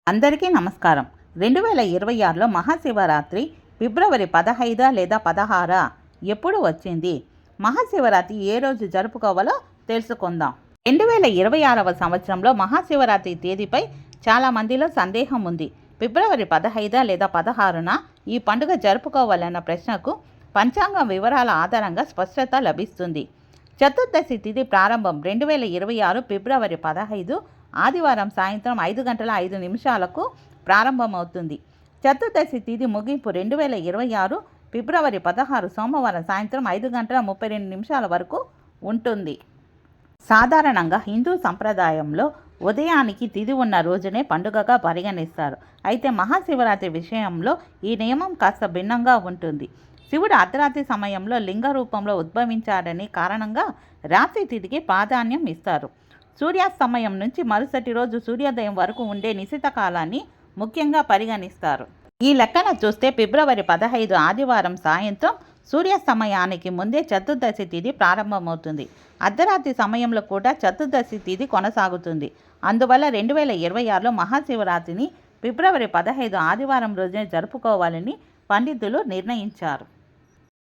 అందరికీ నమస్కారం. 2026లో మహాశివరాత్రి ఫిబ్రవరి 15 లేదా 16 ఎప్పుడు వచ్చింది? మహాశివరాత్రి ఏ రోజు జరుపుకోవాలో తెలుసుకుందాం. 2026వ సంవత్సరంలో మహాశివరాత్రి తేదీపై చాలా మందిలో సందేహం ఉంది. ఫిబ్రవరి 15 లేదా 16న ఈ పండుగ జరుపుకోవాలన్న ప్రశ్నకు పంచాంగం వివరాల ఆధారంగా స్పష్టత లభిస్తుంది. చతుర్దశి తిథి ప్రారంభం 2026 ఫిబ్రవరి 15 ఆదివారం సాయంత్రం 5:05 ప్రారంభమవుతుంది. చతుర్దశి తిథి ముగింపు 2026 ఫిబ్రవరి 16 సోమవారం సాయంత్రం 5:32 వరకు ఉంటుంది. సాధారణంగా హిందూ సంప్రదాయంలో ఉదయానికి తిథి ఉన్న రోజునే పండుగగా పరిగణిస్తారు. అయితే మహాశివరాత్రి విషయంలో ఈ నియమం కాస్త భిన్నంగా ఉంటుంది. శివుడు అర్ధరాత్రి సమయంలో లింగ రూపంలో ఉద్భవించాడని కారణంగా రాత్రి తిథికి ప్రాధాన్యం ఇస్తారు. సూర్యాస్తమయం నుంచి మరుసటి రోజు సూర్యోదయం వరకు ఉండే నిశిత కాలాన్ని ముఖ్యంగా పరిగణిస్తారు. ఈ లెక్కన చూస్తే ఫిబ్రవరి 15 ఆదివారం సాయంత్రం సూర్యాస్తమయానికి ముందే చతుర్దశి తిథి ప్రారంభమవుతుంది. అర్ధరాత్రి సమయంలో కూడా చతుర్దశి తిథి కొనసాగుతుంది. అందువల్ల 2026లో మహాశివరాత్రిని ఫిబ్రవరి 15 ఆదివారం రోజునే జరుపుకోవాలని పండితులు నిర్ణయించారు.